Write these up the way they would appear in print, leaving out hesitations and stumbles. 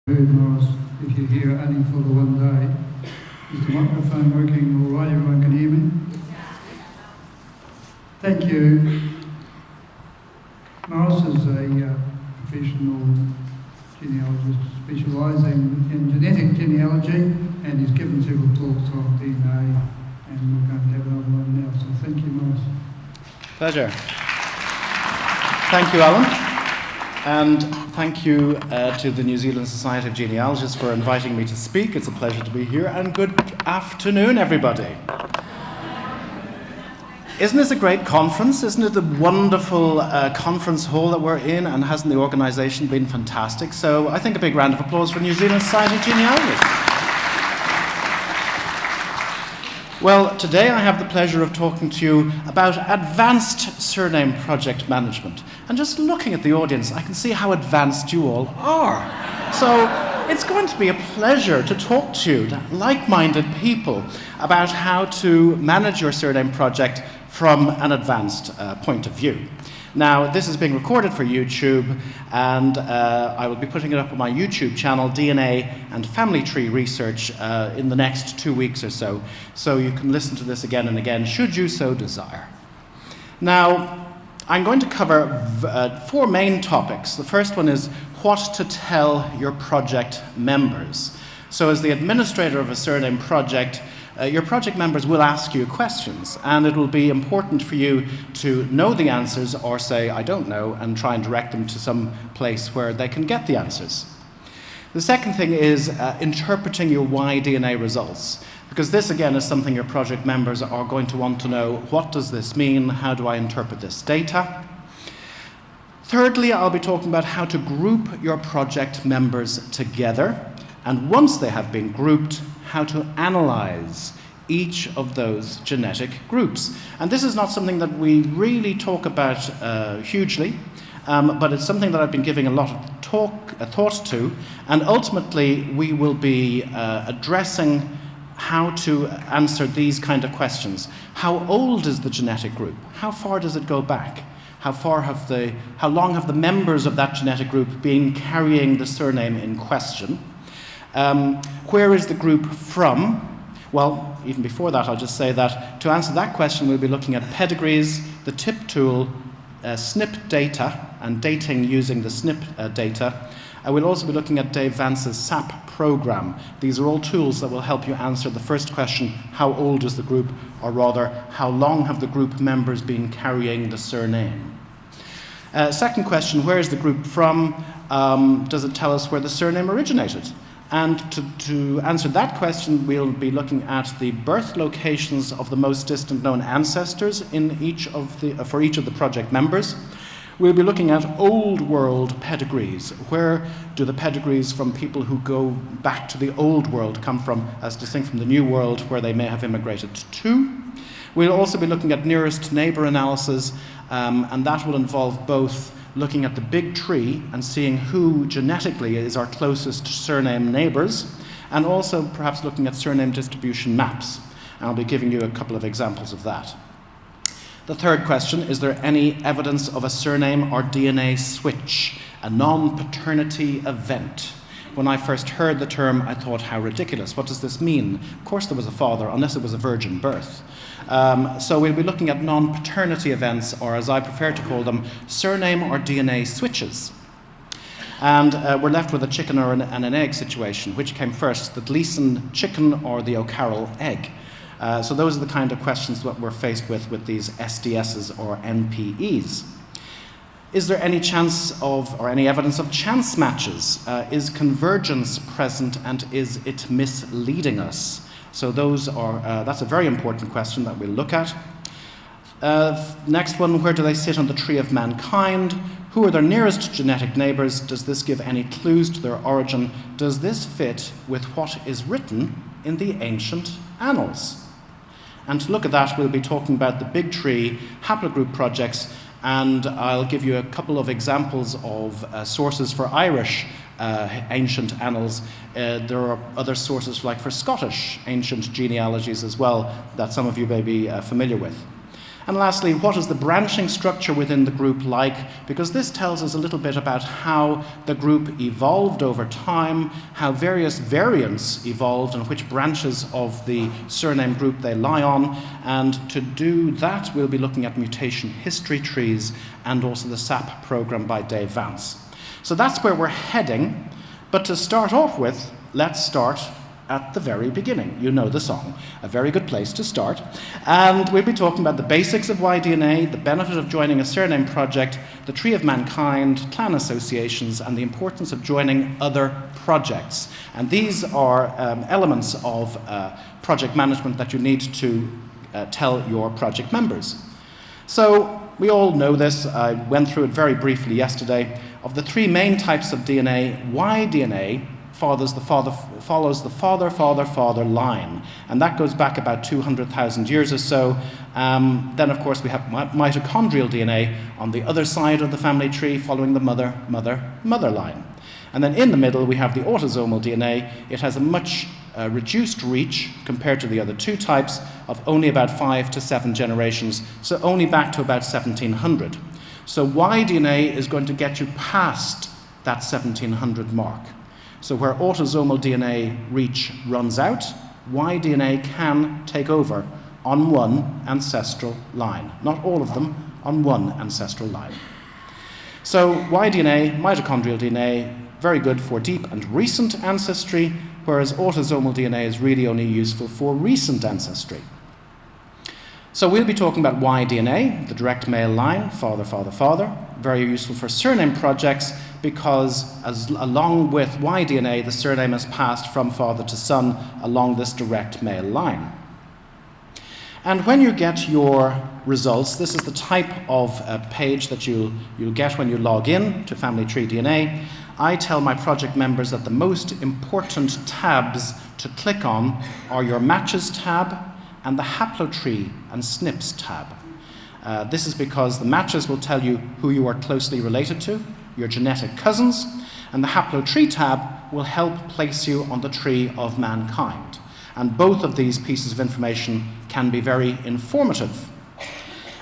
Morris, if you're here only for the one day. Is the microphone working all right? Everyone can hear me? Thank you. Morris is a professional genealogist specialising in genetic genealogy, and he's given several talks on DNA, and we're going to have another one now. So thank you, Morris. Pleasure. Thank you, Alan. And thank you to the New Zealand Society of Genealogists for inviting me to speak. It's a pleasure to be here, and good afternoon, everybody. Isn't this a great conference? Isn't it a wonderful conference hall that we're in, and hasn't the organisation been fantastic? So I think a big round of applause for New Zealand Society of Genealogists. Well, today I have the pleasure of talking to you about advanced surname project management. And just looking at the audience, I can see how advanced you all are. So it's going to be a pleasure to talk to you, like-minded people, about how to manage your surname project from an advanced point of view. Now, this is being recorded for YouTube, and I will be putting it up on my YouTube channel, DNA and Family Tree Research, in the next 2 weeks or so. So you can listen to this again and again, should you so desire. Now, I'm going to cover 4 main topics. The first one is what to tell your project members. So as the administrator of a surname project, your project members will ask you questions, and it will be important for you to know the answers or say, I don't know, and try and direct them to some place where they can get the answers. The second thing is interpreting your Y-DNA results, because this, again, is something your project members are going to want to know. What does this mean? How do I interpret this data? Thirdly, I'll be talking about how to group your project members together, and once they have been grouped, how to analyse each of those genetic groups. And this is not something that we really talk about hugely, but it's something that I've been giving a lot of thought to, and ultimately we will be addressing how to answer these kind of questions. How old is the genetic group? How far does it go back? How long have the members of that genetic group been carrying the surname in question? Where is the group from? Well, even before that, I'll just say that to answer that question, we'll be looking at pedigrees, the TIP tool, SNP data, and dating using the SNP data. We'll also be looking at Dave Vance's SAP program. These are all tools that will help you answer the first question, how old is the group, or rather, how long have the group members been carrying the surname? Second question, where is the group from? Does it tell us where the surname originated? And to answer that question, we'll be looking at the birth locations of the most distant known ancestors in for each of the project members. We'll be looking at old world pedigrees. Where do the pedigrees from people who go back to the old world come from, as distinct from the new world where they may have immigrated to? We'll also be looking at nearest neighbour analysis, and that will involve both looking at the big tree and seeing who genetically is our closest surname neighbours, and also perhaps looking at surname distribution maps. And I'll be giving you a couple of examples of that. The third question, is there any evidence of a surname or DNA switch, a non-paternity event? When I first heard the term, I thought, how ridiculous. What does this mean? Of course there was a father, unless it was a virgin birth. So we'll be looking at non-paternity events, or as I prefer to call them, surname or DNA switches. And we're left with a chicken and an egg situation. Which came first, the Gleason chicken or the O'Carroll egg? So those are the kind of questions that we're faced with these SDSs or NPEs. Is there any chance of, or any evidence of chance matches? Is convergence present, and is it misleading us? So that's a very important question that we'll look at. Next one, where do they sit on the tree of mankind? Who are their nearest genetic neighbours? Does this give any clues to their origin? Does this fit with what is written in the ancient annals? And to look at that, we'll be talking about the big tree, Haplogroup Projects, and I'll give you a couple of examples of sources for Irish ancient annals. There are other sources like for Scottish ancient genealogies as well that some of you may be familiar with. And lastly, what is the branching structure within the group like? Because this tells us a little bit about how the group evolved over time, how various variants evolved and which branches of the surname group they lie on. And to do that, we'll be looking at mutation history trees and also the SAP program by Dave Vance. So that's where we're heading. But to start off with, let's start at the very beginning. You know the song, a very good place to start. And we'll be talking about the basics of Y-DNA, the benefit of joining a surname project, the tree of mankind, clan associations, and the importance of joining other projects. And these are elements of project management that you need to tell your project members. So we all know this. I went through it very briefly yesterday. Of the three main types of DNA, Y-DNA follows the father-father-father line, and that goes back about 200,000 years or so. Then, of course, we have mitochondrial DNA on the other side of the family tree, following the mother-mother-mother line. And then in the middle, we have the autosomal DNA. It has a much reduced reach compared to the other two types of only about 5 to 7 generations, so only back to about 1700. So Y-DNA is going to get you past that 1700 mark. So where autosomal DNA reach runs out, Y-DNA can take over on one ancestral line. Not all of them, on one ancestral line. So Y-DNA, mitochondrial DNA, very good for deep and recent ancestry, whereas autosomal DNA is really only useful for recent ancestry. So we'll be talking about Y-DNA, the direct male line, father, father, father, very useful for surname projects because along with Y-DNA, the surname is passed from father to son along this direct male line. And when you get your results, this is the type of page that you'll get when you log in to Family Tree DNA. I tell my project members that the most important tabs to click on are your Matches tab and the Haplotree and SNPs tab. This is because the Matches will tell you who you are closely related to, your genetic cousins, and the Haplotree tab will help place you on the tree of mankind. And both of these pieces of information can be very informative.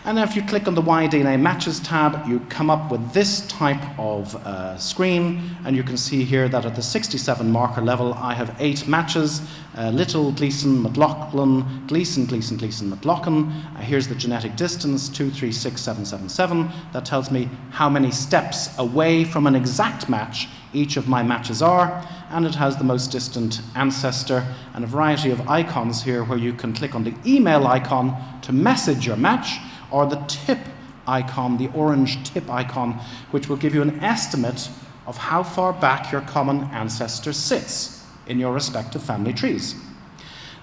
And if you click on the Y-DNA Matches tab, you come up with this type of screen, and you can see here that at the 67 marker level, I have 8 matches, Little, Gleason, McLaughlin, Gleason, Gleason, Gleason, McLaughlin. Here's the genetic distance, 236777. That tells me how many steps away from an exact match each of my matches are, and it has the most distant ancestor and a variety of icons here where you can click on the email icon to message your match, or the tip icon, the orange tip icon, which will give you an estimate of how far back your common ancestor sits in your respective family trees.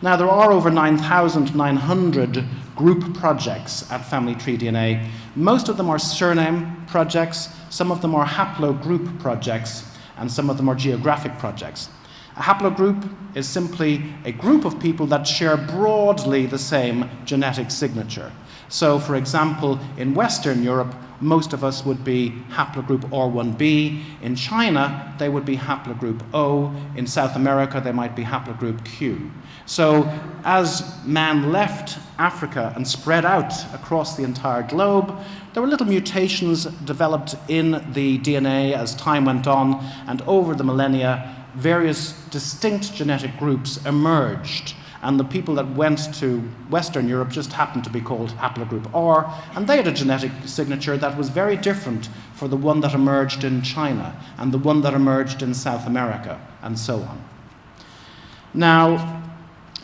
Now, there are over 9,900 group projects at Family Tree DNA. Most of them are surname projects, some of them are haplogroup projects, and some of them are geographic projects. A haplogroup is simply a group of people that share broadly the same genetic signature. So, for example, in Western Europe, most of us would be haplogroup R1b. In China, they would be haplogroup O. In South America, they might be haplogroup Q. So, as man left Africa and spread out across the entire globe, there were little mutations developed in the DNA as time went on, and over the millennia, various distinct genetic groups emerged. And the people that went to Western Europe just happened to be called haplogroup R, and they had a genetic signature that was very different for the one that emerged in China and the one that emerged in South America, and so on. Now,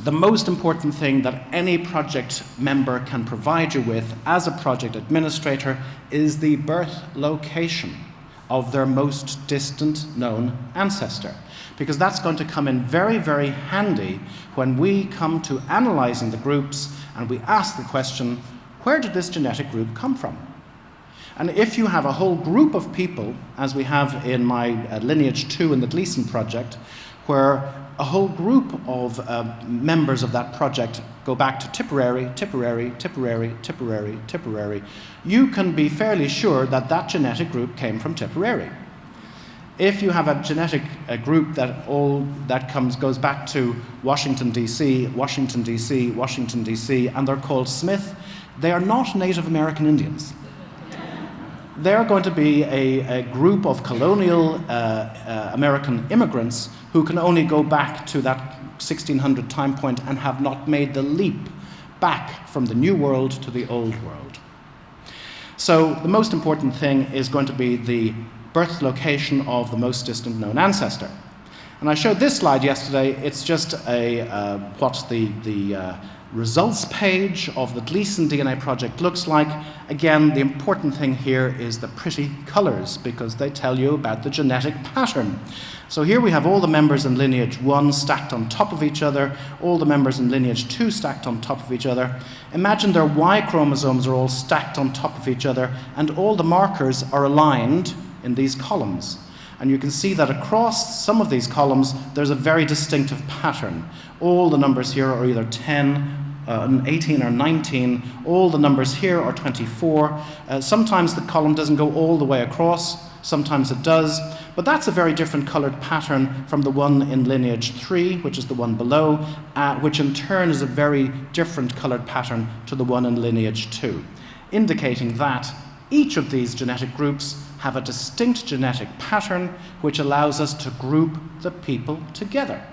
the most important thing that any project member can provide you with as a project administrator is the birth location of their most distant known ancestor, because that's going to come in very, very handy when we come to analysing the groups and we ask the question, where did this genetic group come from? And if you have a whole group of people, as we have in my Lineage 2 in the Gleason project, where a whole group of members of that project go back to Tipperary, Tipperary, Tipperary, Tipperary, Tipperary, you can be fairly sure that that genetic group came from Tipperary. If you have a genetic group that goes back to Washington, D.C., Washington, D.C., Washington, D.C., and they're called Smith, They are not Native American Indians. They're going to be a group of colonial American immigrants who can only go back to that 1600 time point and have not made the leap back from the New World to the Old World. So the most important thing is going to be the birth location of the most distant known ancestor. And I showed this slide yesterday. It's just what the results page of the Gleason DNA project looks like. Again, the important thing here is the pretty colors, because they tell you about the genetic pattern. So here we have all the members in lineage 1 stacked on top of each other, all the members in lineage 2 stacked on top of each other. Imagine their Y chromosomes are all stacked on top of each other, and all the markers are aligned in these columns. And you can see that across some of these columns, there's a very distinctive pattern. All the numbers here are either 10, 18 or 19. All the numbers here are 24. Sometimes the column doesn't go all the way across. Sometimes it does. But that's a very different colored pattern from the one in lineage 3, which is the one below, which in turn is a very different colored pattern to the one in lineage 2, indicating that each of these genetic groups have a distinct genetic pattern which allows us to group the people together.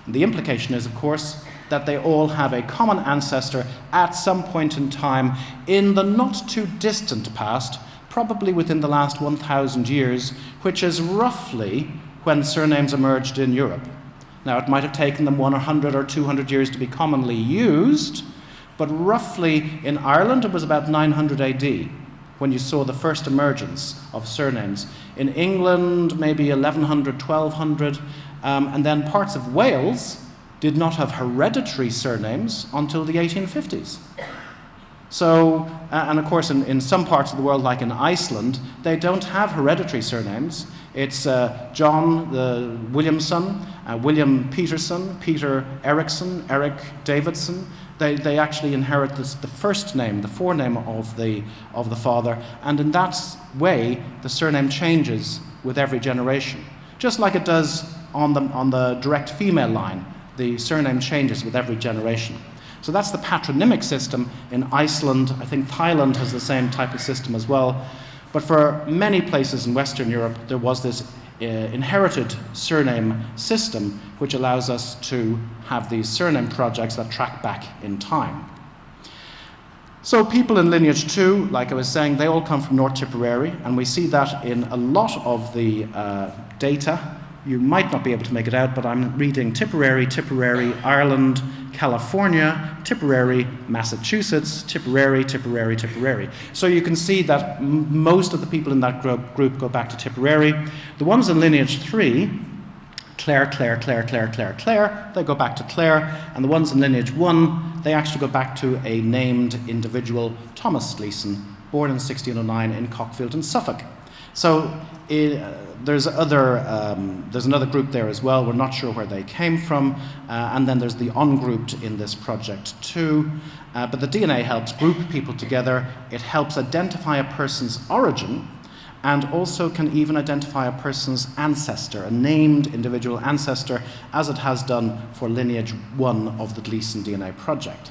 And the implication is, of course, that they all have a common ancestor at some point in time in the not too distant past, probably within the last 1,000 years, which is roughly when surnames emerged in Europe. Now, it might have taken them 100 or 200 years to be commonly used, but roughly in Ireland it was about 900 AD. When you saw the first emergence of surnames. In England, maybe 1100, 1200, and then parts of Wales did not have hereditary surnames until the 1850s. So, and of course in some parts of the world, like in Iceland, they don't have hereditary surnames. It's John the Williamson, William Peterson, Peter Eriksson, Eric Davidson. They actually inherit the first name, the forename of the father, and in that way, the surname changes with every generation. Just like it does on the direct female line, the surname changes with every generation. So that's the patronymic system in Iceland. I think Thailand has the same type of system as well. But for many places in Western Europe, there was this inherited surname system, which allows us to have these surname projects that track back in time. So people in lineage 2, like I was saying, they all come from North Tipperary, and we see that in a lot of the data. You might not be able to make it out, but I'm reading Tipperary, Tipperary, Ireland, California, Tipperary, Massachusetts, Tipperary, Tipperary, Tipperary. So you can see that most of the people in that group go back to Tipperary. The ones in lineage 3, Clare, Clare, Clare, Clare, Clare, Clare, they go back to Clare. And the ones in lineage 1, they actually go back to a named individual, Thomas Gleason, born in 1609 in Cockfield in Suffolk. So there's another group there as well. We're not sure where they came from. And then there's the ungrouped in this project too. But the DNA helps group people together. It helps identify a person's origin, and also can even identify a person's ancestor, a named individual ancestor, as it has done for lineage 1 of the Gleason DNA project.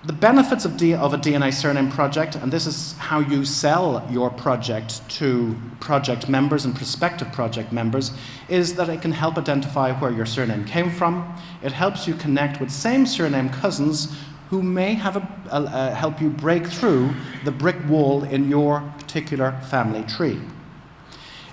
The benefits of a DNA surname project, and this is how you sell your project to project members and prospective project members, is that it can help identify where your surname came from. It helps you connect with same surname cousins who may have help you break through the brick wall in your particular family tree.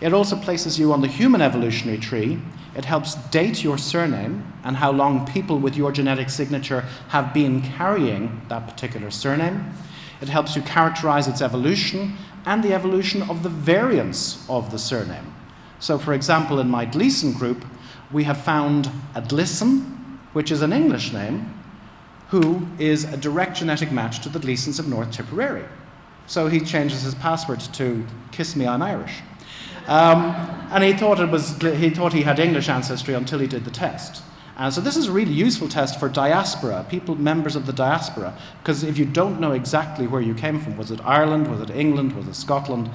It also places you on the human evolutionary tree. It helps date your surname and how long people with your genetic signature have been carrying that particular surname. It helps you characterize its evolution and the evolution of the variants of the surname. So, for example, in my Gleason group, we have found a Gleason, which is an English name, who is a direct genetic match to the Gleasons of North Tipperary. So he changes his password to "Kiss Me, I'm Irish." And he thought he had English ancestry until he did the test. So this is a really useful test for diaspora, members of the diaspora, because if you don't know exactly where you came from, was it Ireland, was it England, was it Scotland,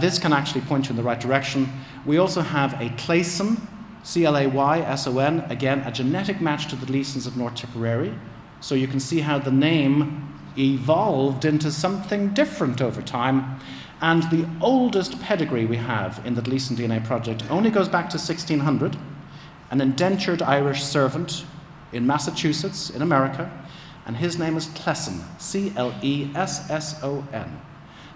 this can actually point you in the right direction. We also have a Clayson, C-L-A-Y-S-O-N, again, a genetic match to the Gleasons of North Tipperary. So you can see how the name evolved into something different over time. And the oldest pedigree we have in the Gleason DNA Project only goes back to 1600, an indentured Irish servant in Massachusetts, in America, and his name is Clesson, C-L-E-S-S-O-N.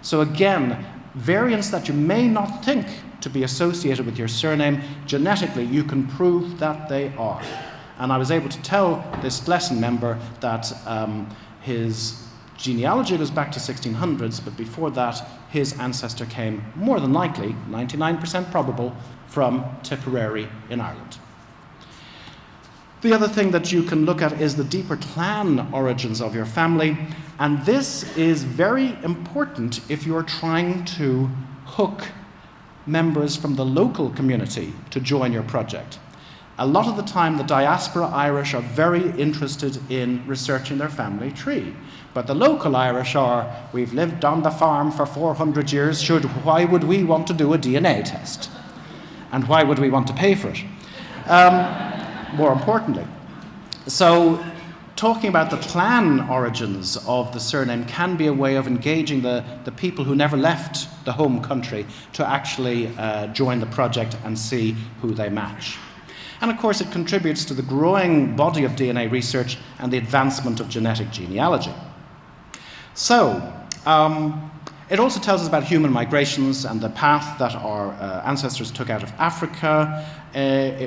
So again, variants that you may not think to be associated with your surname, genetically you can prove that they are. And I was able to tell this Clesson member that his genealogy goes back to 1600s, but before that his ancestor came, more than likely, 99% probable, from Tipperary in Ireland. The other thing that you can look at is the deeper clan origins of your family, and this is very important if you're trying to hook members from the local community to join your project. A lot of the time the diaspora Irish are very interested in researching their family tree, but the local Irish are, we've lived on the farm for 400 years, why would we want to do a DNA test? And why would we want to pay for it? More importantly. So talking about the clan origins of the surname can be a way of engaging the people who never left the home country to actually join the project and see who they match. And of course it contributes to the growing body of DNA research and the advancement of genetic genealogy. So, it also tells us about human migrations and the path that our ancestors took out of Africa.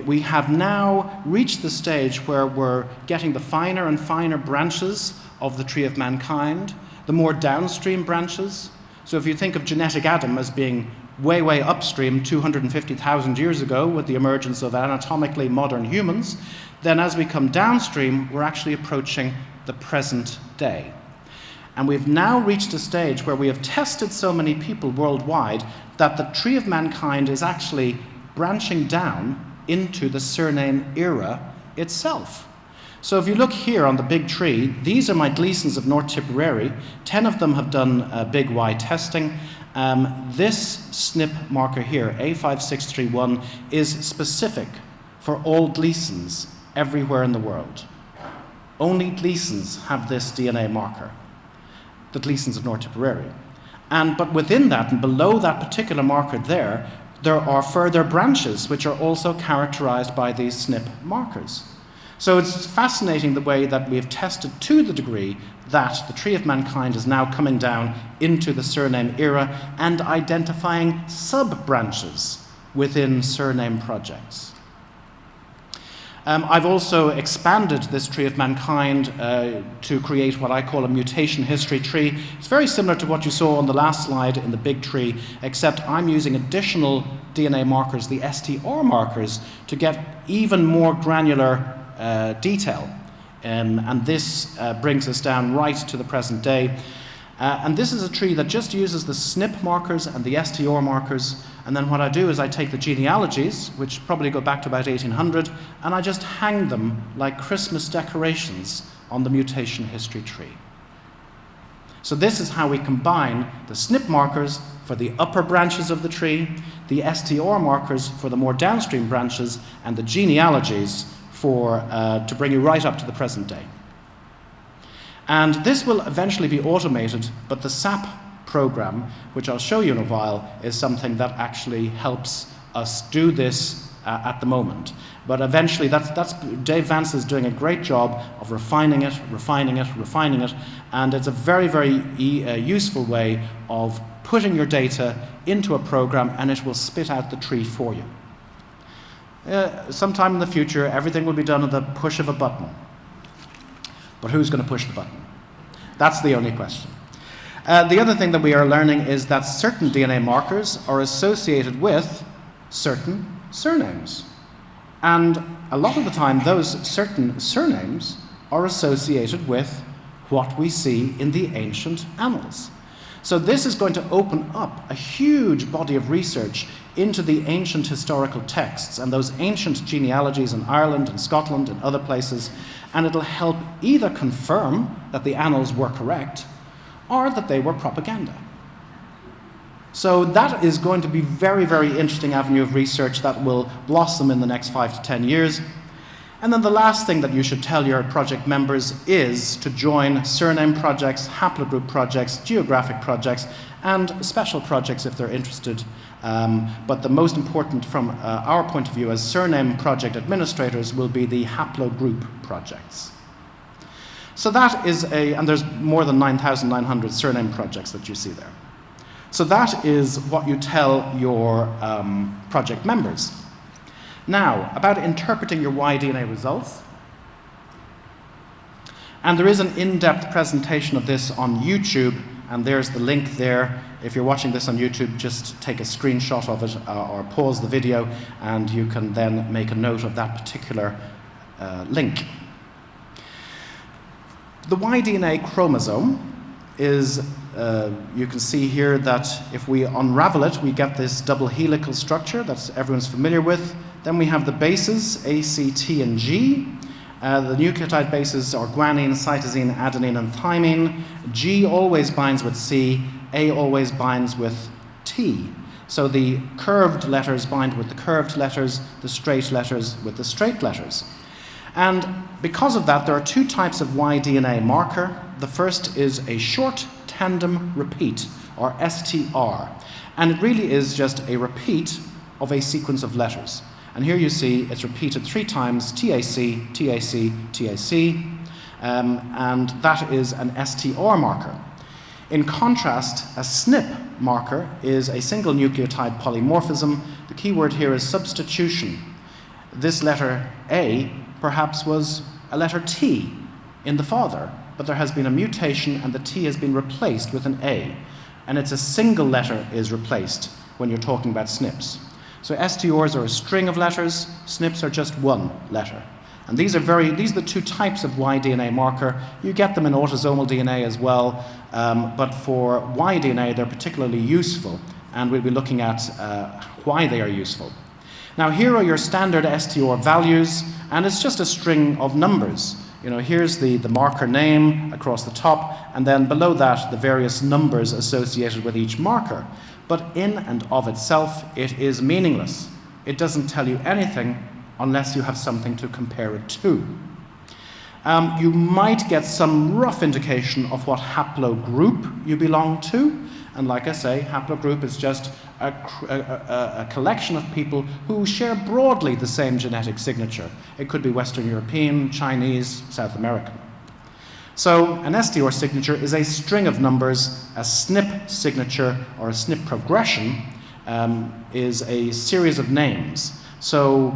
We have now reached the stage where we're getting the finer and finer branches of the tree of mankind, the more downstream branches. So if you think of genetic Adam as being way, way upstream 250,000 years ago with the emergence of anatomically modern humans, then as we come downstream, we're actually approaching the present day. And we've now reached a stage where we have tested so many people worldwide that the tree of mankind is actually branching down into the surname era itself. So if you look here on the big tree, these are my Gleasons of North Tipperary. 10 of them have done big Y testing. This SNP marker here, A5631, is specific for all Gleasons everywhere in the world. Only Gleasons have this DNA marker, the Gleasons of North Tipperary. But within that, and below that particular marker there are further branches which are also characterized by these SNP markers. So it's fascinating the way that we have tested to the degree that the tree of mankind is now coming down into the surname era and identifying sub-branches within surname projects. I've also expanded this tree of mankind to create what I call a mutation history tree. It's very similar to what you saw on the last slide in the big tree, except I'm using additional DNA markers, the STR markers, to get even more granular detail. And this brings us down right to the present day. And this is a tree that just uses the SNP markers and the STR markers. And then what I do is I take the genealogies, which probably go back to about 1800, and I just hang them like Christmas decorations on the mutation history tree. So this is how we combine the SNP markers for the upper branches of the tree, the STR markers for the more downstream branches, and the genealogies to bring you right up to the present day. And this will eventually be automated, but the SAP program, which I'll show you in a while, is something that actually helps us do this at the moment. But eventually, Dave Vance is doing a great job of refining it, and it's a very, very useful way of putting your data into a program, and it will spit out the tree for you. Sometime in the future, everything will be done at the push of a button. But who's going to push the button? That's the only question. The other thing that we are learning is that certain DNA markers are associated with certain surnames. And a lot of the time, those certain surnames are associated with what we see in the ancient annals. So this is going to open up a huge body of research into the ancient historical texts and those ancient genealogies in Ireland and Scotland and other places, and it'll help either confirm that the annals were correct or that they were propaganda. So that is going to be a very, very interesting avenue of research that will blossom in the next 5 to 10 years. And then the last thing that you should tell your project members is to join surname projects, haplogroup projects, geographic projects, and special projects if they're interested. But the most important from our point of view as surname project administrators will be the haplogroup projects. So that is and there's more than 9,900 surname projects that you see there. So that is what you tell your project members. Now, about interpreting your Y-DNA results. And there is an in-depth presentation of this on YouTube, and there's the link there. If you're watching this on YouTube, just take a screenshot of it or pause the video, and you can then make a note of that particular link. The Y-DNA chromosome is, you can see here that if we unravel it, we get this double helical structure that everyone's familiar with. Then we have the bases, A, C, T, and G. The nucleotide bases are guanine, cytosine, adenine, and thymine. G always binds with C, A always binds with T. So the curved letters bind with the curved letters, the straight letters with the straight letters. And because of that, there are two types of Y-DNA marker. The first is a short tandem repeat, or STR. And it really is just a repeat of a sequence of letters. And here you see it's repeated 3 times, TAC, TAC, TAC, and that is an STR marker. In contrast, a SNP marker is a single nucleotide polymorphism. The key word here is substitution. This letter A perhaps was a letter T in the father, but there has been a mutation and the T has been replaced with an A. And it's a single letter is replaced when you're talking about SNPs. So STRs are a string of letters, SNPs are just one letter. And these are the two types of Y-DNA marker. You get them in autosomal DNA as well, but for Y-DNA they're particularly useful, and we'll be looking at why they are useful. Now here are your standard STR values, and it's just a string of numbers. You know, here's the marker name across the top, and then below that the various numbers associated with each marker. But in and of itself, it is meaningless. It doesn't tell you anything unless you have something to compare it to. You might get some rough indication of what haplogroup you belong to. And like I say, haplogroup is just a collection of people who share broadly the same genetic signature. It could be Western European, Chinese, South American. So an STR signature is a string of numbers. A SNP signature or a SNP progression is a series of names. So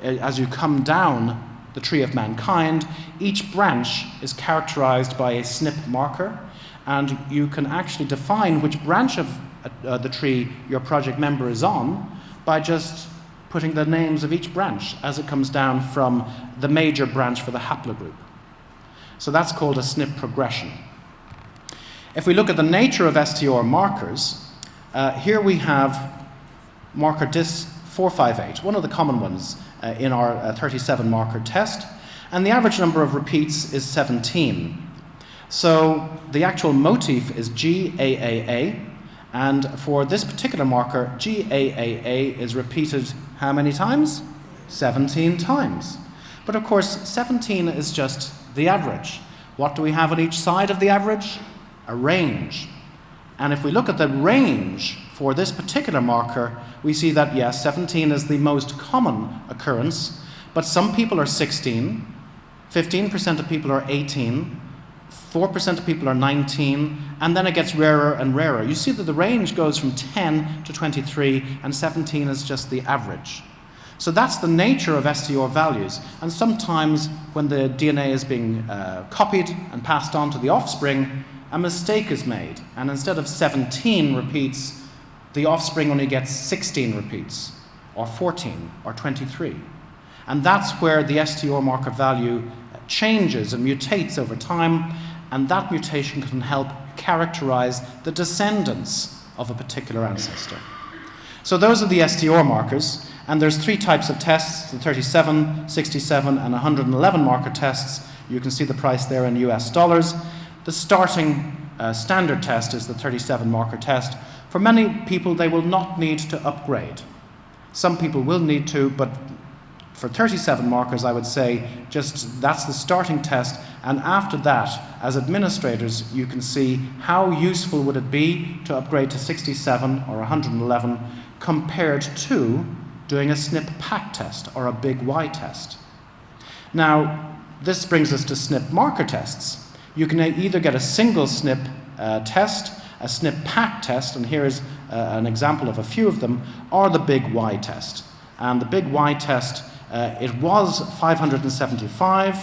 as you come down the tree of mankind, each branch is characterized by a SNP marker, and you can actually define which branch of the tree your project member is on by just putting the names of each branch as it comes down from the major branch for the haplogroup. So that's called a SNP progression. If we look at the nature of STR markers, here we have marker DIS458, one of the common ones in our 37 marker test, and the average number of repeats is 17. So the actual motif is GAAA, and for this particular marker, GAAA is repeated how many times? 17 times. But of course, 17 is just the average. What do we have on each side of the average? A range. And if we look at the range for this particular marker, we see that, yes, 17 is the most common occurrence, but some people are 16, 15% of people are 18, 4% of people are 19, and then it gets rarer and rarer. You see that the range goes from 10 to 23, and 17 is just the average. So that's the nature of STR values. And sometimes when the DNA is being copied and passed on to the offspring, a mistake is made. And instead of 17 repeats, the offspring only gets 16 repeats, or 14, or 23. And that's where the STR marker value changes and mutates over time, and that mutation can help characterize the descendants of a particular ancestor. So those are the STR markers, and there's 3 types of tests, the 37, 67, and 111 marker tests. You can see the price there in US dollars. The starting standard test is the 37 marker test. For many people, they will not need to upgrade. Some people will need to, but For 37 markers, I would say just that's the starting test, and after that, as administrators, you can see how useful would it be to upgrade to 67 or 111 compared to doing a SNP pack test or a big Y test. Now, this brings us to SNP marker tests. You can either get a single SNP test, a SNP pack test, and here is an example of a few of them, or the big Y test. And the big Y test, it was 575.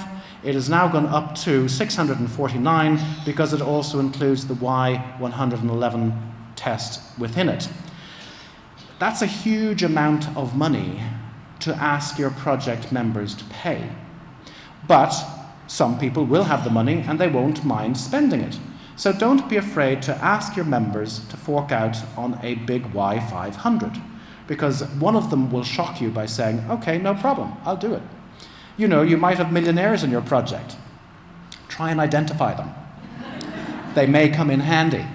It has now gone up to 649 because it also includes the Y111 test within it. That's a huge amount of money to ask your project members to pay. But some people will have the money and they won't mind spending it. So don't be afraid to ask your members to fork out on a big Y500, because one of them will shock you by saying, okay, no problem, I'll do it. You know, you might have millionaires in your project. Try and identify them. They may come in handy.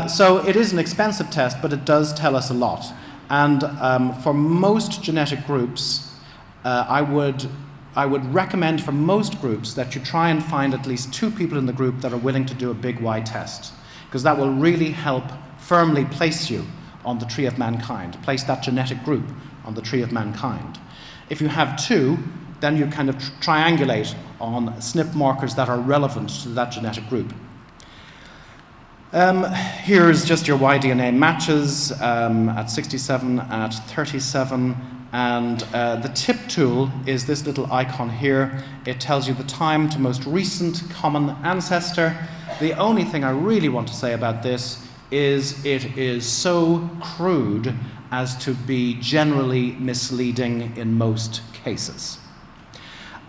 So it is an expensive test, but it does tell us a lot. And for most genetic groups, I would recommend for most groups that you try and find at least 2 people in the group that are willing to do a big Y test, because that will really help firmly place you on the tree of mankind, place that genetic group on the tree of mankind. If you have 2, then you kind of triangulate on SNP markers that are relevant to that genetic group. Here's just your Y-DNA matches at 67, at 37, and the tip tool is this little icon here. It tells you the time to most recent common ancestor. The only thing I really want to say about this is it is so crude as to be generally misleading in most cases.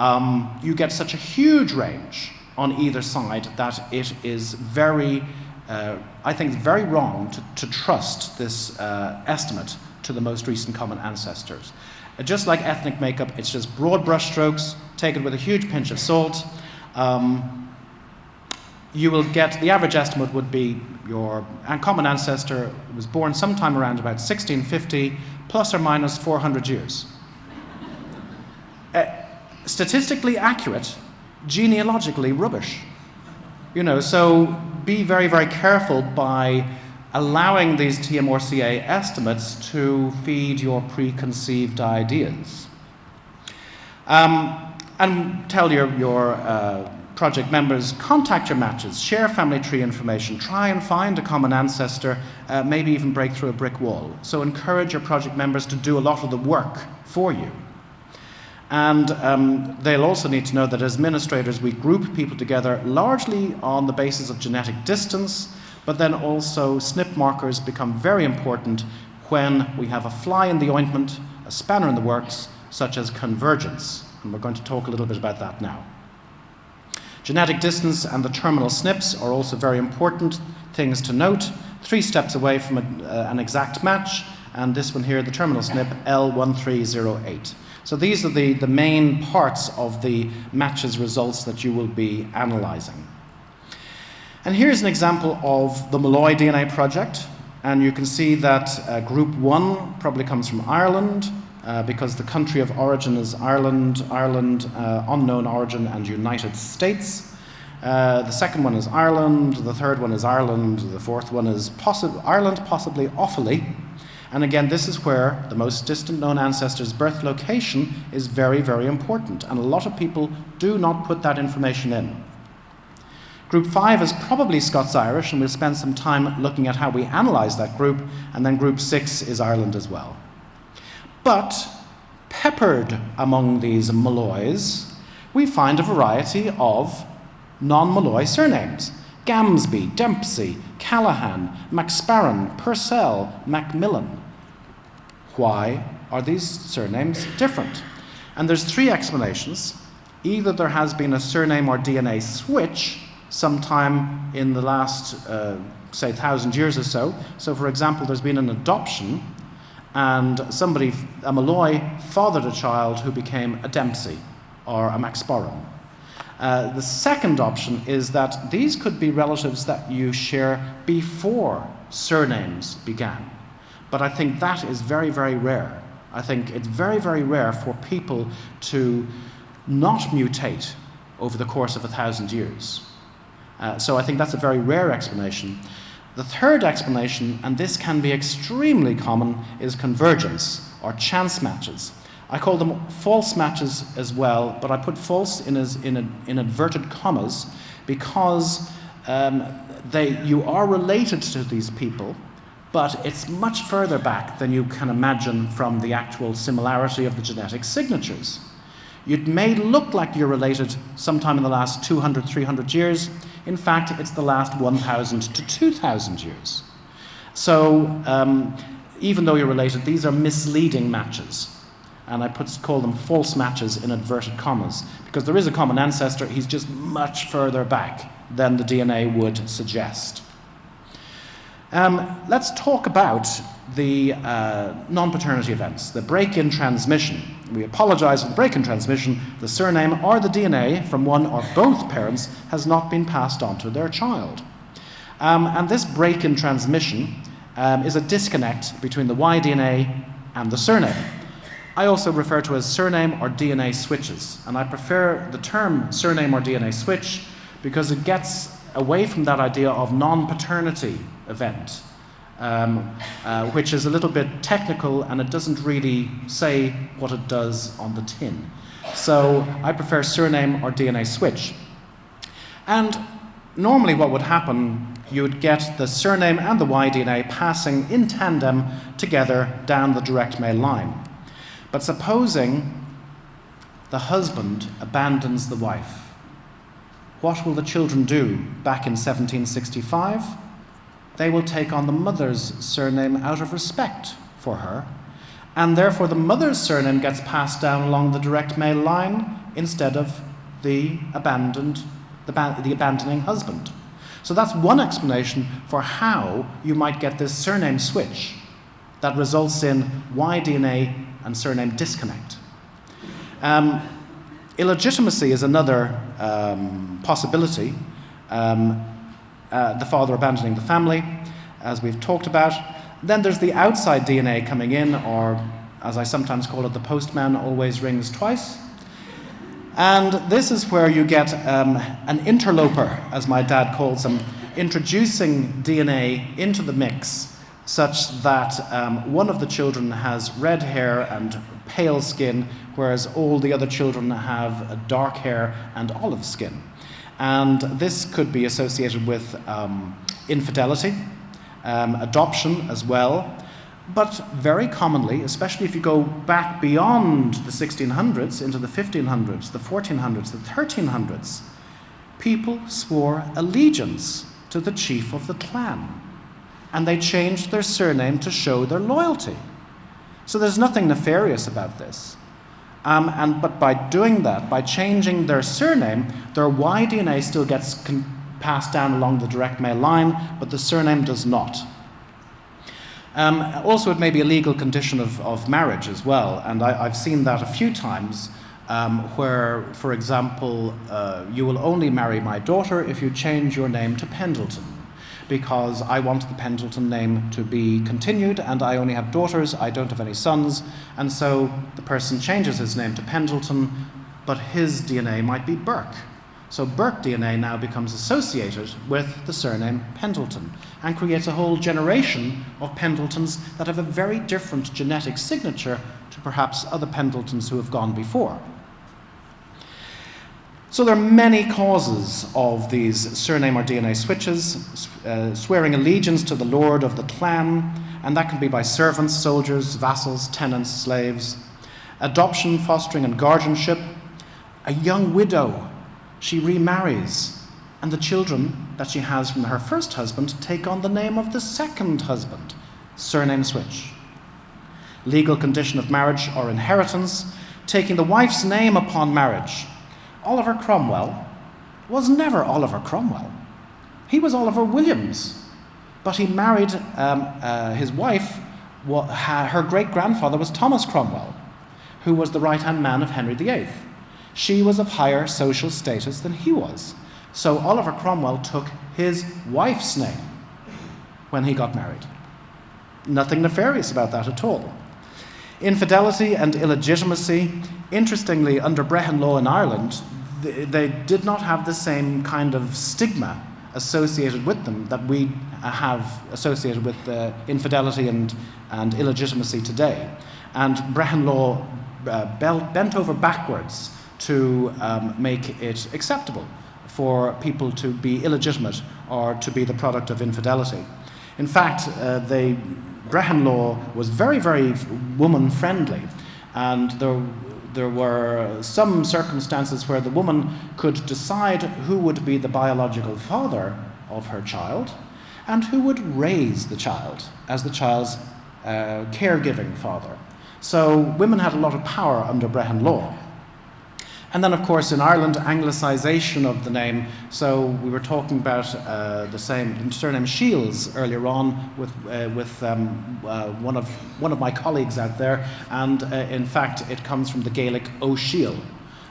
You get such a huge range on either side that it is very, I think it's very wrong to trust this estimate to the most recent common ancestors. Just like ethnic makeup, it's just broad brushstrokes, taken with a huge pinch of salt. You will get, the average estimate would be your common ancestor was born sometime around about 1650, plus or minus 400 years. Statistically accurate, genealogically rubbish. You know, so be very, very careful by allowing these TMRCA estimates to feed your preconceived ideas. And tell your project members, contact your matches, share family tree information, try and find a common ancestor, maybe even break through a brick wall. So encourage your project members to do a lot of the work for you. And they'll also need to know that as administrators, we group people together largely on the basis of genetic distance, but then also SNP markers become very important when we have a fly in the ointment, a spanner in the works, such as convergence. And we're going to talk a little bit about that now. Genetic distance and the terminal SNPs are also very important things to note. 3 steps away from an exact match, and this one here, the terminal SNP, L1308. So these are the main parts of the matches results that you will be analysing. And here's an example of the Molloy DNA Project, and you can see that group 1 probably comes from Ireland, because the country of origin is Ireland, unknown origin, and United States. The second one is Ireland, the third one is Ireland, the fourth one is Ireland, possibly Offaly. And again, this is where the most distant known ancestor's birth location is very, very important, and a lot of people do not put that information in. Group 5 is probably Scots-Irish, and we'll spend some time looking at how we analyse that group, and then group 6 is Ireland as well. But peppered among these Molloys, we find a variety of non-Molloy surnames. Gamsby, Dempsey, Callahan, MacSparran, Purcell, Macmillan. Why are these surnames different? And there's 3 explanations. Either there has been a surname or DNA switch sometime in the last, say, 1,000 years or so. So, for example, there's been an adoption, and somebody, a Molloy, fathered a child who became a Dempsey or a MacSparran. The second option is that these could be relatives that you share before surnames began. But I think that is very, very rare. I think it's very, very rare for people to not mutate over the course of 1,000 years. So I think that's a very rare explanation. The third explanation, and this can be extremely common, is convergence, or chance matches. I call them false matches as well, but I put false in inverted commas because you are related to these people, but it's much further back than you can imagine from the actual similarity of the genetic signatures. It may look like you're related sometime in the last 200, 300 years. In fact, it's the last 1,000 to 2,000 years. So even though you're related, these are misleading matches. And I call them false matches in inverted commas, because there is a common ancestor, he's just much further back than the DNA would suggest. Let's talk about the non-paternity events, the break-in transmission. We apologize for the break-in transmission. The surname or the DNA from one or both parents has not been passed on to their child. And this break-in transmission is a disconnect between the Y-DNA and the surname. I also refer to as surname or DNA switches, and I prefer the term surname or DNA switch because it gets away from that idea of non-paternity event, which is a little bit technical and it doesn't really say what it does on the tin. So I prefer surname or DNA switch. And normally what would happen, you would get the surname and the Y-DNA passing in tandem together down the direct male line. But supposing the husband abandons the wife, what will the children do back in 1765? They will take on the mother's surname out of respect for her, and therefore the mother's surname gets passed down along the direct male line instead of the abandoning husband. So that's one explanation for how you might get this surname switch that results in Y-DNA and surname disconnect. Illegitimacy is another possibility. The father abandoning the family, as we've talked about. Then there's the outside DNA coming in, or as I sometimes call it, the postman always rings twice. And this is where you get an interloper, as my dad calls them, introducing DNA into the mix such that one of the children has red hair and pale skin, whereas all the other children have dark hair and olive skin. And this could be associated with infidelity, adoption as well, but very commonly, especially if you go back beyond the 1600s into the 1500s, the 1400s, the 1300s, people swore allegiance to the chief of the clan, and they changed their surname to show their loyalty. So there's nothing nefarious about this. But by doing that, by changing their surname, their Y-DNA still gets passed down along the direct male line, but the surname does not. Also, it may be a legal condition of marriage as well, and I've seen that a few times, where, for example, you will only marry my daughter if you change your name to Pendleton, because I want the Pendleton name to be continued, and I only have daughters, I don't have any sons, and so the person changes his name to Pendleton, but his DNA might be Burke. So Burke DNA now becomes associated with the surname Pendleton, and creates a whole generation of Pendletons that have a very different genetic signature to perhaps other Pendletons who have gone before. So there are many causes of these surname or DNA switches, swearing allegiance to the lord of the clan, and that can be by servants, soldiers, vassals, tenants, slaves. Adoption, fostering, and guardianship. A young widow, she remarries, and the children that she has from her first husband take on the name of the second husband, surname switch. Legal condition of marriage or inheritance, taking the wife's name upon marriage. Oliver Cromwell was never Oliver Cromwell. He was Oliver Williams, but he married his wife. Her great-grandfather was Thomas Cromwell, who was the right-hand man of Henry VIII. She was of higher social status than he was. So Oliver Cromwell took his wife's name when he got married. Nothing nefarious about that at all. Infidelity and illegitimacy, interestingly, under Brehon law in Ireland, they did not have the same kind of stigma associated with them that we have associated with infidelity and illegitimacy today. And Brehon law bent over backwards to make it acceptable for people to be illegitimate or to be the product of infidelity. In fact, the Brehon law was very, very woman-friendly, and there were some circumstances where the woman could decide who would be the biological father of her child and who would raise the child as the child's caregiving father. So women had a lot of power under Brehon law. And then, of course, in Ireland, anglicisation of the name. So we were talking about the surname Shields earlier on with one of my colleagues out there, and in fact, it comes from the Gaelic O'Shiel.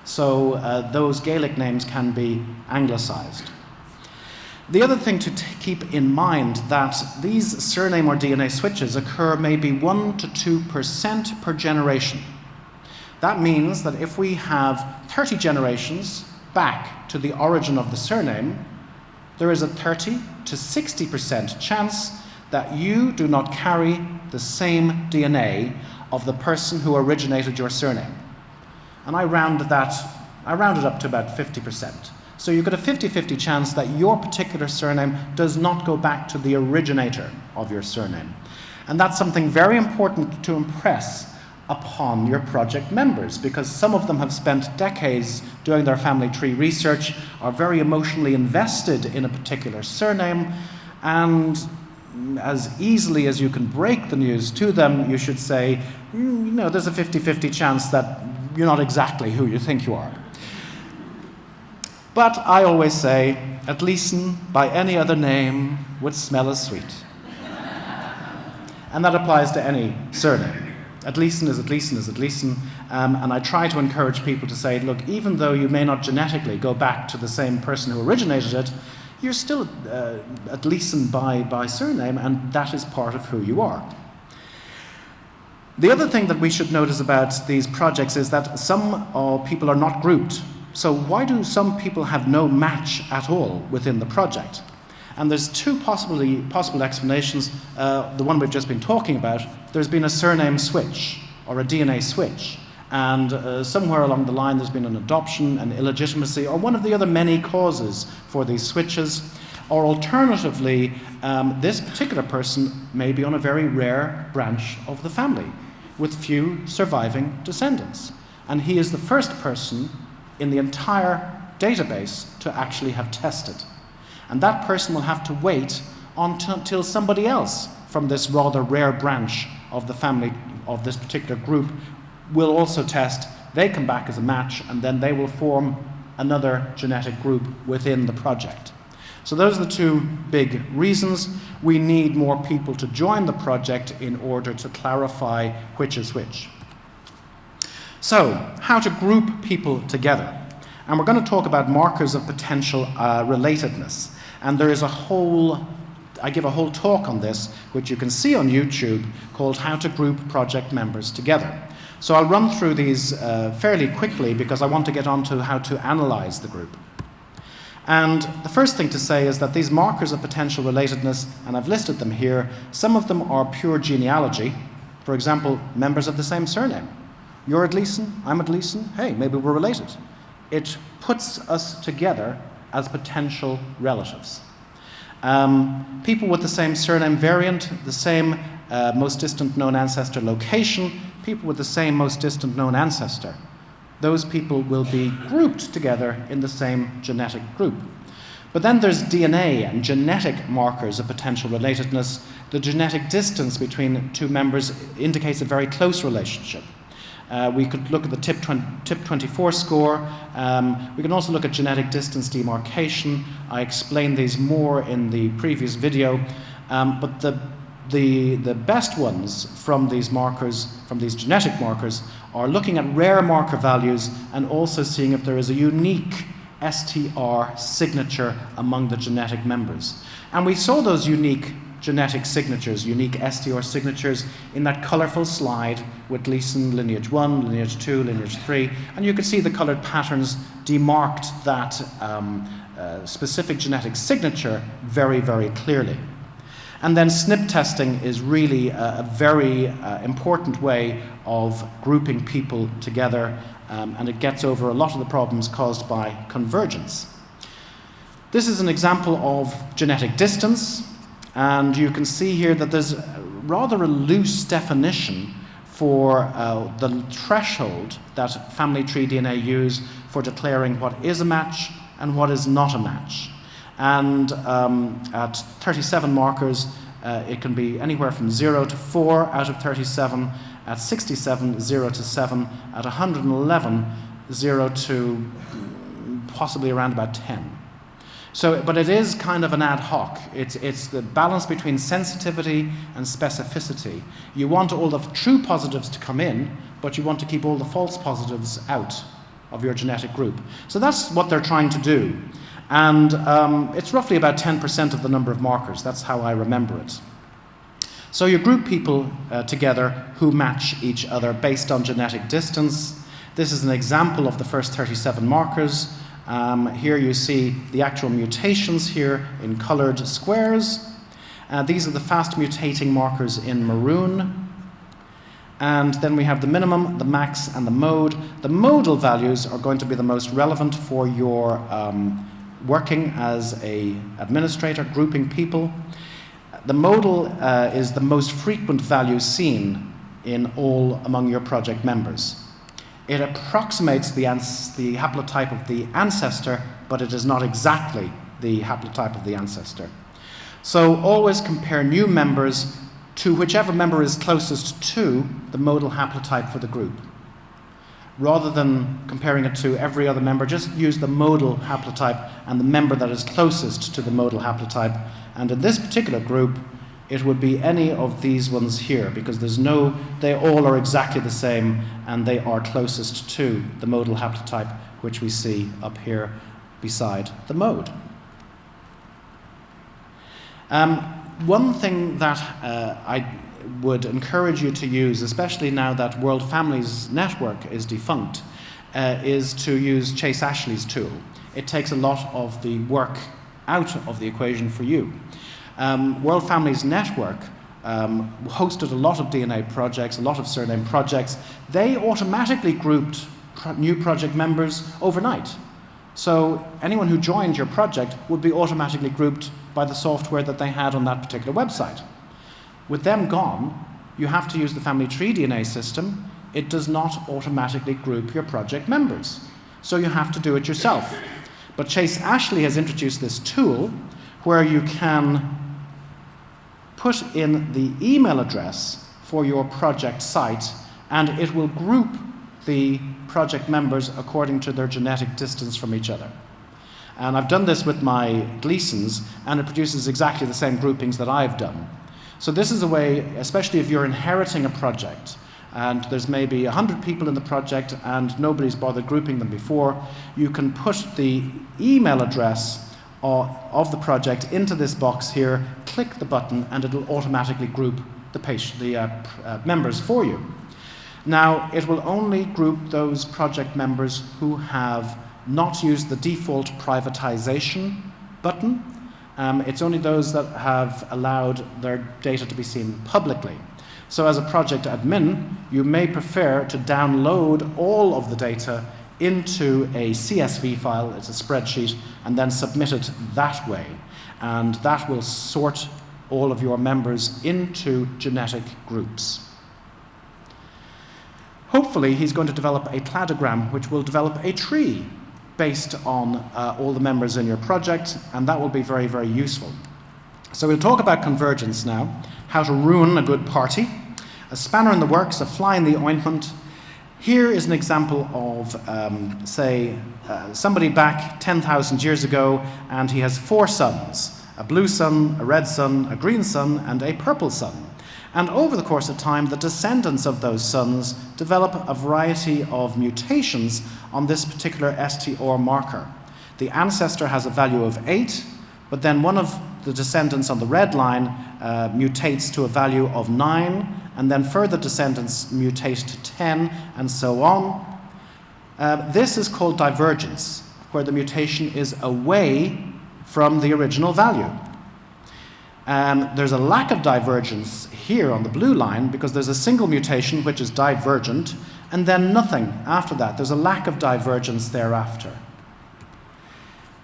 So those Gaelic names can be anglicised. The other thing to keep in mind that these surname or DNA switches occur maybe 1 to 2% per generation. That means that if we have 30 generations back to the origin of the surname, there is a 30 to 60% chance that you do not carry the same DNA of the person who originated your surname. And I rounded up to about 50%. So you've got a 50-50 chance that your particular surname does not go back to the originator of your surname. And that's something very important to impress upon your project members, because some of them have spent decades doing their family tree research, are very emotionally invested in a particular surname, and as easily as you can break the news to them, you should say, there's a 50-50 chance that you're not exactly who you think you are. But I always say, at least'n by any other name would smell as sweet. And that applies to any surname. At least'n is at least'n is at least'n. And I try to encourage people to say, look, even though you may not genetically go back to the same person who originated it, you're still at least'n by surname, and that is part of who you are. The other thing that we should notice about these projects is that some people are not grouped. So why do some people have no match at all within the project? And there's two possible explanations. The one we've just been talking about, there's been a surname switch or a DNA switch. And somewhere along the line there's been an adoption, an illegitimacy, or one of the other many causes for these switches. Or alternatively, this particular person may be on a very rare branch of the family with few surviving descendants. And he is the first person in the entire database to actually have tested. And that person will have to wait until somebody else from this rather rare branch of the family of this particular group will also test. They come back as a match, and then they will form another genetic group within the project. So those are the two big reasons. We need more people to join the project in order to clarify which is which. So, how to group people together. And we're going to talk about markers of potential relatedness. And there is I give a whole talk on this, which you can see on YouTube, called How to Group Project Members Together. So I'll run through these fairly quickly because I want to get on to how to analyse the group. And the first thing to say is that these markers of potential relatedness, and I've listed them here, some of them are pure genealogy. For example, members of the same surname. You're at Leeson, I'm at Leeson, hey, maybe we're related. It puts us together as potential relatives. People with the same surname variant, the same most distant known ancestor location, people with the same most distant known ancestor. Those people will be grouped together in the same genetic group. But then there's DNA and genetic markers of potential relatedness. The genetic distance between two members indicates a very close relationship. We could look at the TIP24 score. We can also look at genetic distance demarcation. I explained these more in the previous video. But the best ones from these markers, from these genetic markers, are looking at rare marker values and also seeing if there is a unique STR signature among the genetic members. And we saw those unique genetic signatures, unique STR signatures, in that colourful slide with Gleason lineage 1, lineage 2, lineage 3, and you can see the coloured patterns demarked that specific genetic signature very, very clearly. And then SNP testing is really a very important way of grouping people together, and it gets over a lot of the problems caused by convergence. This is an example of genetic distance, and you can see here that there's rather a loose definition for the threshold that family tree DNA use for declaring what is a match and what is not a match. And at 37 markers, it can be anywhere from 0 to 4 out of 37, at 67, 0 to 7, at 111, 0 to possibly around about 10. So, but it is kind of an ad hoc. It's the balance between sensitivity and specificity. You want all the true positives to come in, but you want to keep all the false positives out of your genetic group. So that's what they're trying to do. And it's roughly about 10% of the number of markers. That's how I remember it. So you group people together who match each other based on genetic distance. This is an example of the first 37 markers. Here you see the actual mutations here in coloured squares. These are the fast mutating markers in maroon. And then we have the minimum, the max, and the mode. The modal values are going to be the most relevant for your working as an administrator, grouping people. The modal is the most frequent value seen in all among your project members. It approximates the haplotype of the ancestor, but it is not exactly the haplotype of the ancestor. So always compare new members to whichever member is closest to the modal haplotype for the group. Rather than comparing it to every other member, just use the modal haplotype and the member that is closest to the modal haplotype. And in this particular group, it would be any of these ones here, because they all are exactly the same, and they are closest to the modal haplotype, which we see up here beside the mode. One thing that I would encourage you to use, especially now that World Families Network is defunct, is to use Chase Ashley's tool. It takes a lot of the work out of the equation for you. World Families Network hosted a lot of DNA projects, a lot of surname projects. They automatically grouped new project members overnight. So anyone who joined your project would be automatically grouped by the software that they had on that particular website. With them gone, you have to use the family tree DNA system. It does not automatically group your project members. So you have to do it yourself. But Chase Ashley has introduced this tool where you can put in the email address for your project site, and it will group the project members according to their genetic distance from each other. And I've done this with my Gleasons, and it produces exactly the same groupings that I've done. So this is a way, especially if you're inheriting a project, and there's maybe 100 people in the project and nobody's bothered grouping them before, you can put the email address of the project into this box here, click the button, and it'll automatically group the members for you. Now, it will only group those project members who have not used the default privatization button. It's only those that have allowed their data to be seen publicly. So as a project admin, you may prefer to download all of the data into a CSV file, it's a spreadsheet, and then submit it that way. And that will sort all of your members into genetic groups. Hopefully, he's going to develop a cladogram which will develop a tree based on all the members in your project, and that will be very, very useful. So we'll talk about convergence now, how to ruin a good party, a spanner in the works, a fly in the ointment. Here is an example of, somebody back 10,000 years ago, and he has 4 sons, a blue sun, a red sun, a green sun, and a purple sun. And over the course of time, the descendants of those sons develop a variety of mutations on this particular STR marker. The ancestor has a value of 8, but then one of the descendants on the red line mutates to a value of 9, and then further descendants mutate to 10, and so on. This is called divergence, where the mutation is away from the original value. There's a lack of divergence here on the blue line because there's a single mutation which is divergent, and then nothing after that. There's a lack of divergence thereafter.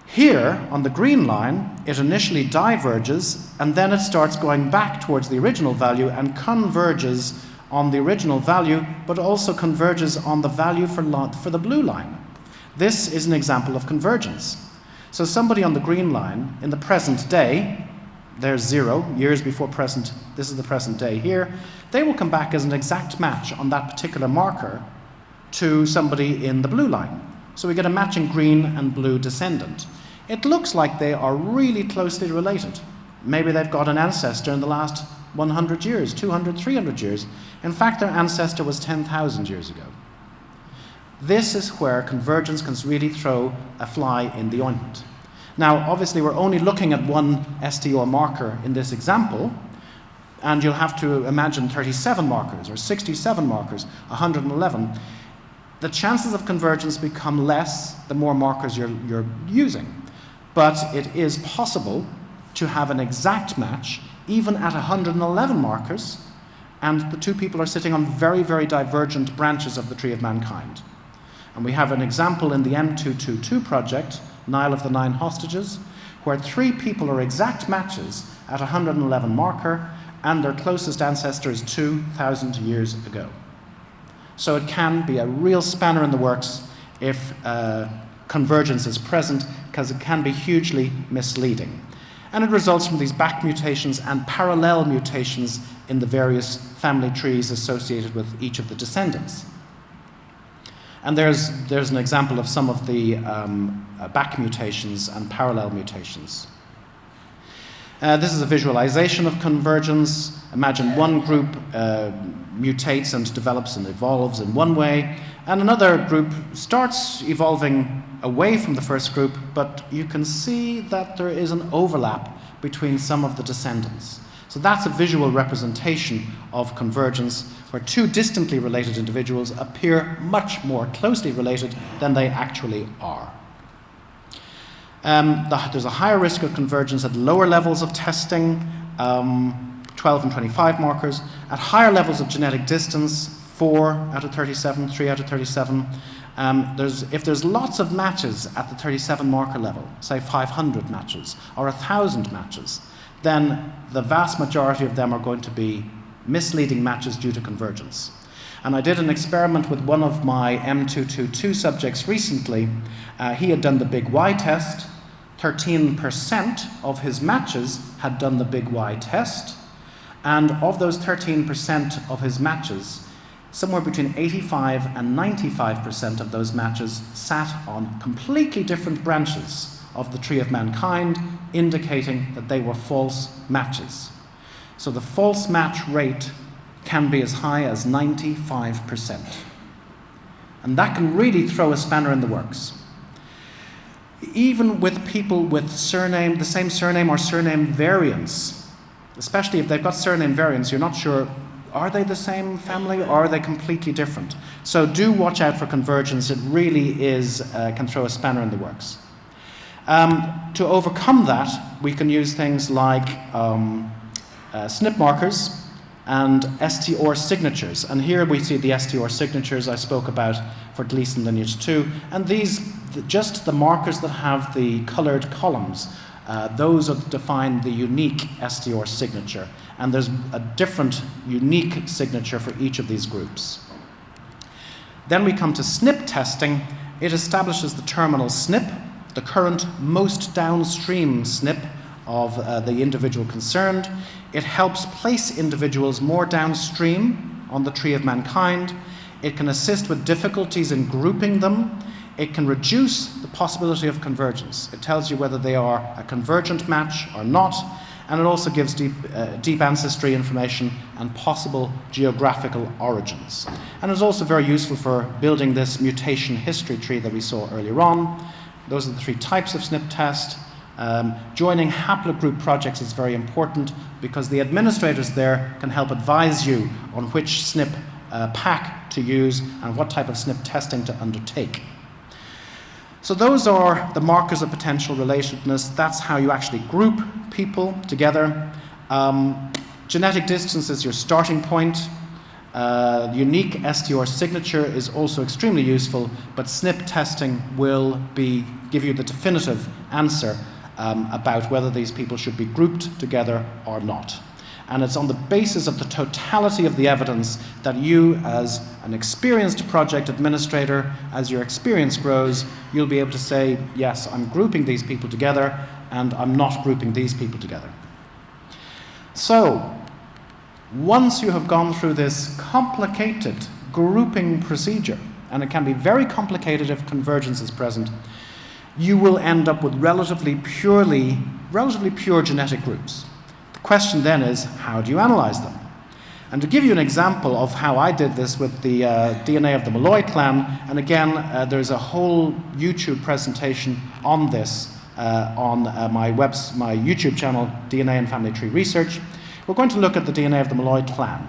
Here, on the green line, it initially diverges, and then it starts going back towards the original value and converges on the original value, but also converges on the value for the blue line. This is an example of convergence. So somebody on the green line, in the present day, there's 0, years before present, this is the present day here, they will come back as an exact match on that particular marker to somebody in the blue line. So we get a matching green and blue descendant. It looks like they are really closely related. Maybe they've got an ancestor in the last 100 years, 200, 300 years. In fact, their ancestor was 10,000 years ago. This is where convergence can really throw a fly in the ointment. Now, obviously, we're only looking at one STR marker in this example, and you'll have to imagine 37 markers, or 67 markers, 111. The chances of convergence become less the more markers you're using. But it is possible to have an exact match, even at 111 markers, and the two people are sitting on very, very divergent branches of the tree of mankind. And we have an example in the M222 project, Nile of the Nine Hostages, where 3 people are exact matches at 111 marker, and their closest ancestor is 2,000 years ago. So it can be a real spanner in the works if convergence is present, because it can be hugely misleading. And it results from these back mutations and parallel mutations in the various family trees associated with each of the descendants. And there's an example of some of the back mutations and parallel mutations. This is a visualization of convergence. Imagine one group mutates and develops and evolves in one way, and another group starts evolving away from the first group, but you can see that there is an overlap between some of the descendants. So that's a visual representation of convergence, where 2 distantly related individuals appear much more closely related than they actually are. There's a higher risk of convergence at lower levels of testing, 12 and 25 markers. At higher levels of genetic distance, 4 out of 37, 3 out of 37. If there's lots of matches at the 37 marker level, say 500 matches or 1,000 matches, then the vast majority of them are going to be misleading matches due to convergence. And I did an experiment with one of my M222 subjects recently. He had done the big Y test. 13% of his matches had done the big Y test. And of those 13% of his matches, somewhere between 85 and 95% of those matches sat on completely different branches of the tree of mankind, indicating that they were false matches. So the false match rate can be as high as 95%. And that can really throw a spanner in the works. Even with people with surname, the same surname or surname variants, especially if they've got surname variants, you're not sure, are they the same family or are they completely different? So do watch out for convergence. It really is, can throw a spanner in the works. To overcome that, we can use things like SNP markers and STR signatures. And here we see the STR signatures I spoke about for Gleason lineage 2. And these, just the markers that have the colored columns, those are define the unique STR signature. And there's a different unique signature for each of these groups. Then we come to SNP testing. It establishes the terminal SNP, the current most downstream SNP of the individual concerned. It helps place individuals more downstream on the tree of mankind. It can assist with difficulties in grouping them. It can reduce the possibility of convergence. It tells you whether they are a convergent match or not, and it also gives deep ancestry information and possible geographical origins. And it's also very useful for building this mutation history tree that we saw earlier on. Those are the 3 types of SNP test. Joining Haplogroup Projects is very important because the administrators there can help advise you on which SNP pack to use and what type of SNP testing to undertake. So those are the markers of potential relatedness. That's how you actually group people together. Genetic distance is your starting point. Unique STR signature is also extremely useful, but SNP testing will give you the definitive answer about whether these people should be grouped together or not. And it's on the basis of the totality of the evidence that you, as an experienced project administrator, as your experience grows, you'll be able to say, yes, I'm grouping these people together, and I'm not grouping these people together. So, once you have gone through this complicated grouping procedure, and it can be very complicated if convergence is present, you will end up with relatively pure genetic groups. The question then is, how do you analyze them? And to give you an example of how I did this with the DNA of the Molloy clan, and again, there's a whole YouTube presentation on this on my YouTube channel, DNA and Family Tree Research. We're going to look at the DNA of the Molloy clan.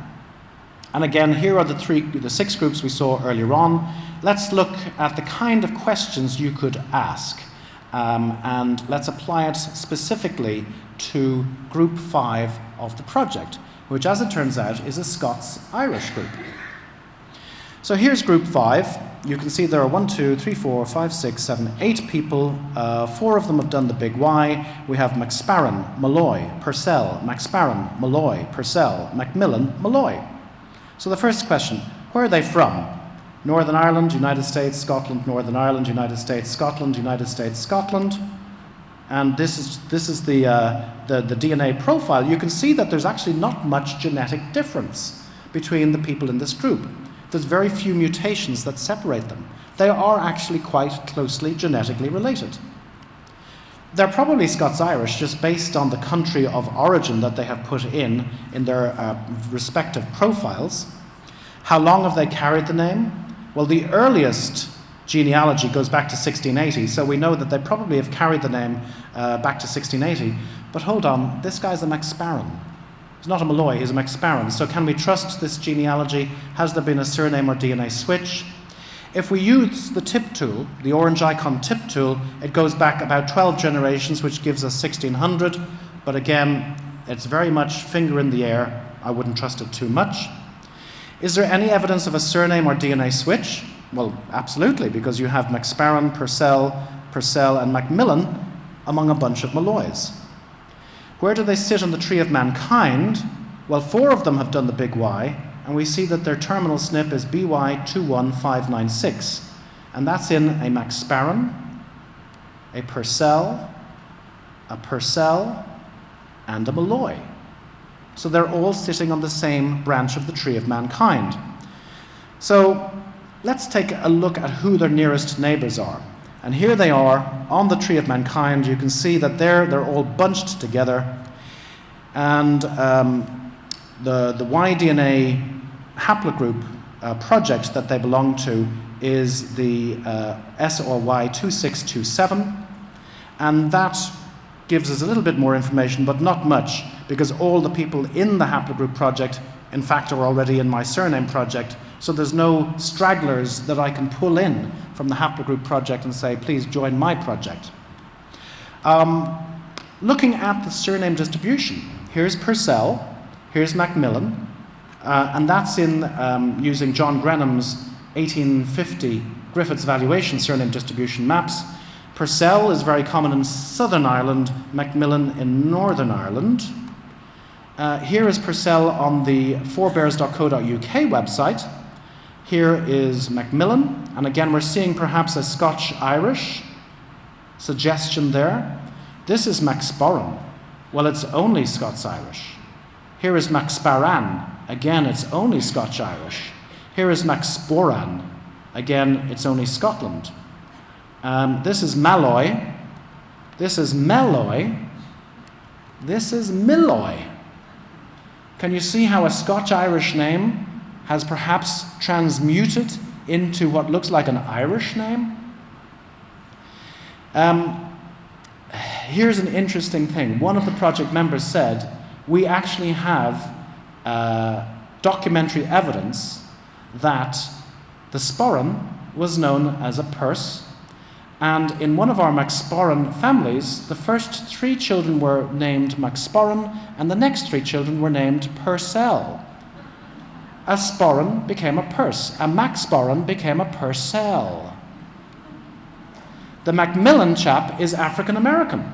And again, here are the 6 groups we saw earlier on. Let's look at the kind of questions you could ask. And let's apply it specifically to group 5 of the project, which, as it turns out, is a Scots-Irish group. So here's group 5. You can see there are 1, 2, 3, 4, 5, 6, 7, 8 people. 4 of them have done the big Y. We have McSparran, Molloy, Purcell, McSparran, Molloy, Purcell, Macmillan, Molloy. So the first question, where are they from? Northern Ireland, United States, Scotland, Northern Ireland, United States, Scotland, United States, Scotland. And this is the DNA profile. You can see that there's actually not much genetic difference between the people in this group. There's very few mutations that separate them. They are actually quite closely genetically related. They're probably Scots-Irish just based on the country of origin that they have put in their respective profiles. How long have they carried the name? Well, the earliest genealogy goes back to 1680, so we know that they probably have carried the name back to 1680. But hold on, this guy's a McSparran. He's not a Molloy, he's a McSparran. So can we trust this genealogy? Has there been a surname or DNA switch? If we use the tip tool, the orange icon tip tool, it goes back about 12 generations, which gives us 1600. But again, it's very much finger in the air. I wouldn't trust it too much. Is there any evidence of a surname or DNA switch? Well, absolutely, because you have McSparran, Purcell, and Macmillan among a bunch of Molloys. Where do they sit on the tree of mankind? Well, 4 of them have done the big Y, and we see that their terminal SNP is BY21596. And that's in a McSparran, a Purcell, and a Molloy. So they're all sitting on the same branch of the tree of mankind. So let's take a look at who their nearest neighbours are. And here they are on the tree of mankind. You can see that they're all bunched together. And the Y-DNA haplogroup project that they belong to is the SRY2627. And that gives us a little bit more information, but not much, because all the people in the Haplogroup Project, in fact, are already in my Surname project, so there's no stragglers that I can pull in from the Haplogroup Project and say, please join my project. Looking at the surname distribution, here's Purcell, here's Macmillan, and that's in using John Grenham's 1850 Griffith's valuation surname distribution maps. Purcell is very common in Southern Ireland, Macmillan in Northern Ireland. Here is Purcell on the forebears.co.uk website. Here is Macmillan, and again we're seeing perhaps a Scotch-Irish suggestion there. This is McSparran. Well, it's only Scots-Irish. Here is McSparran. Again, it's only Scotch-Irish. Here is McSporran. Again, it's only Scotland. This is Molloy. This is Molloy. This is Molloy. Can you see how a Scotch-Irish name has perhaps transmuted into what looks like an Irish name? here's an interesting thing. One of the project members said, we actually have documentary evidence that the sporran was known as a purse, and in one of our MacSporran families, the first 3 children were named MacSporran, and the next 3 children were named Purcell. A sporran became a purse. A MacSporran became a Purcell. The Macmillan chap is African American.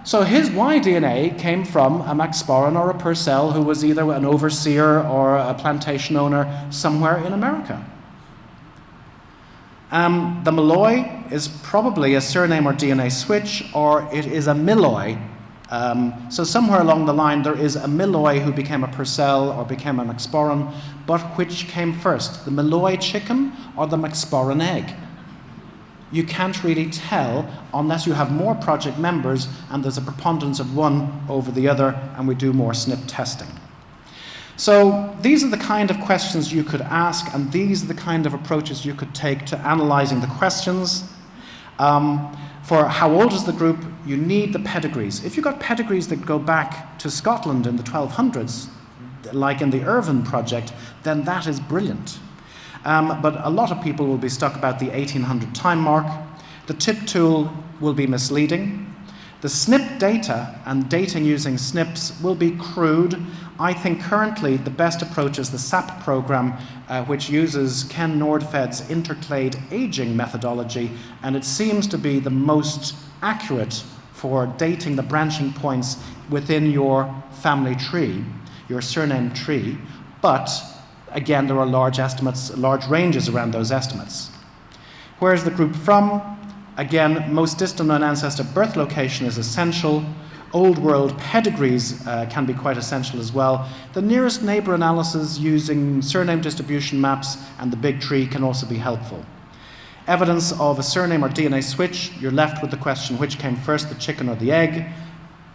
So his Y DNA came from a MacSporran or a Purcell who was either an overseer or a plantation owner somewhere in America. The Molloy is probably a surname or DNA switch, or it is a Molloy. So somewhere along the line there is a Molloy who became a Purcell or became a MacSporran, but which came first, the Molloy chicken or the MacSporran egg? You can't really tell unless you have more project members and there's a preponderance of one over the other, and we do more SNP testing. So these are the kind of questions you could ask, and these are the kind of approaches you could take to analysing the questions. For how old is the group, you need the pedigrees. If you've got pedigrees that go back to Scotland in the 1200s, like in the Irvine project, then that is brilliant. But a lot of people will be stuck about the 1800 time mark. The tip tool will be misleading. The SNP data and dating using SNPs will be crude. I think currently the best approach is the SAP program, which uses Ken Nordfed's interclade aging methodology, and it seems to be the most accurate for dating the branching points within your family tree, your surname tree, but again, there are large estimates, large ranges around those estimates. Where is the group from? Again, most distant known ancestor birth location is essential. Old world pedigrees can be quite essential as well. The nearest neighbour analysis using surname distribution maps and the big tree can also be helpful. Evidence of a surname or DNA switch, you're left with the question, which came first, the chicken or the egg?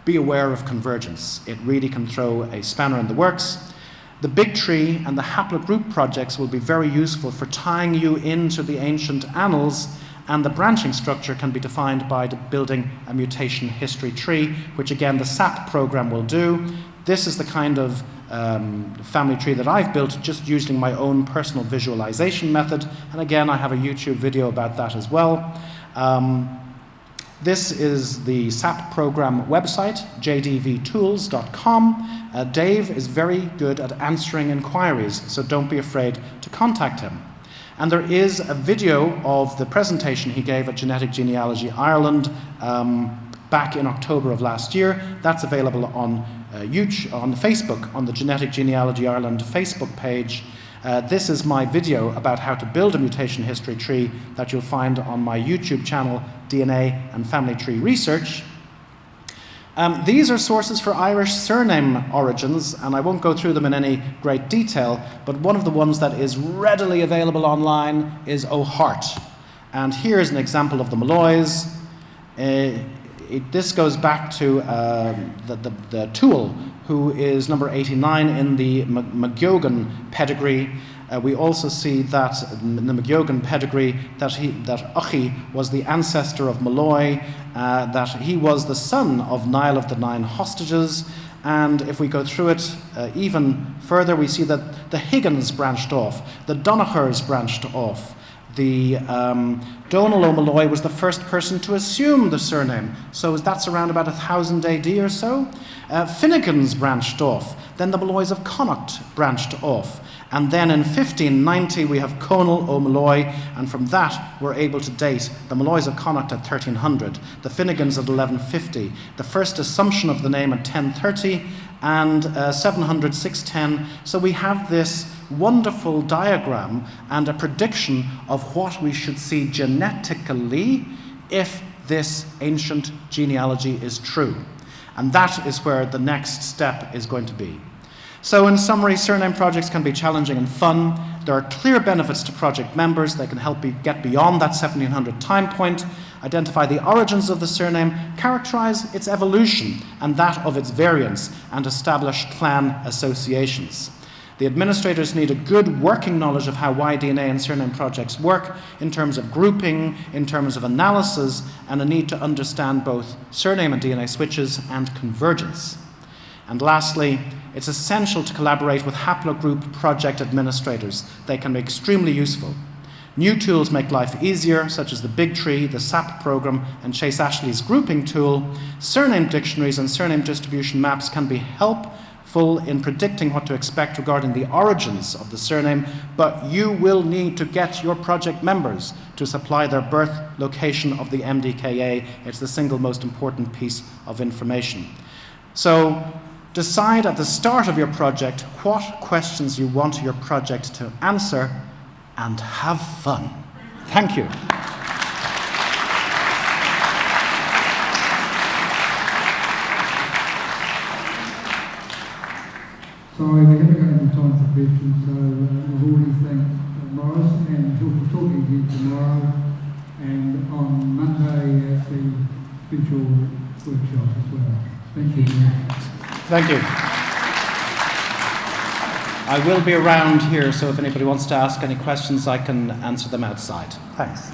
Be aware of convergence. It really can throw a spanner in the works. The big tree and the Haplogroup projects will be very useful for tying you into the ancient annals, and the branching structure can be defined by building a mutation history tree, which again the SAP program will do. This is the kind of family tree that I've built just using my own personal visualization method, and again I have a YouTube video about that as well. This is the SAP program website, jdvtools.com. Dave is very good at answering inquiries, so don't be afraid to contact him. And there is a video of the presentation he gave at Genetic Genealogy Ireland back in October of last year. That's available on YouTube, on Facebook, on the Genetic Genealogy Ireland Facebook page. This is my video about how to build a mutation history tree that you'll find on my YouTube channel, DNA and Family Tree Research. These are sources for Irish surname origins, and I won't go through them in any great detail, but one of the ones that is readily available online is O'Hart. And here's an example of the Molloys. This goes back to the Toole, who is number 89 in the McGeoghan pedigree. We also see that in the McGeoghan pedigree that Uchi was the ancestor of Molloy, that he was the son of Niall of the Nine Hostages, and if we go through it even further, we see that the Higgins branched off, the Donachers branched off, the Donal O'Molloy was the first person to assume the surname, so that's around about 1000 AD or so. Finnegans branched off, then the Molloys of Connacht branched off, and then in 1590 we have Conal O'Molloy, and from that we're able to date the Molloys of Connacht at 1300, the Finnegans at 1150, the first assumption of the name at 1030, and 700, 610. So we have this wonderful diagram and a prediction of what we should see genetically if this ancient genealogy is true. And that is where the next step is going to be. So in summary, surname projects can be challenging and fun. There are clear benefits to project members. They can help you get beyond that 1700 time point, identify the origins of the surname, characterize its evolution and that of its variants, and establish clan associations. The administrators need a good working knowledge of how Y-DNA and surname projects work in terms of grouping, in terms of analysis, and a need to understand both surname and DNA switches and convergence. And lastly, it's essential to collaborate with Haplogroup Project administrators. They can be extremely useful. New tools make life easier, such as the Big Tree, the SAP program, and Chase Ashley's grouping tool. Surname dictionaries and surname distribution maps can be helpful in predicting what to expect regarding the origins of the surname, but you will need to get your project members to supply their birth location of the MDKA. It's the single most important piece of information. So decide at the start of your project what questions you want your project to answer, and have fun. Thank you. Sorry, we're going to go into time for questions, so we've already thanked Morris, and he'll be talking again tomorrow and on Monday at the virtual workshop as well. Thank you. Thank you. I will be around here, so if anybody wants to ask any questions, I can answer them outside. Thanks.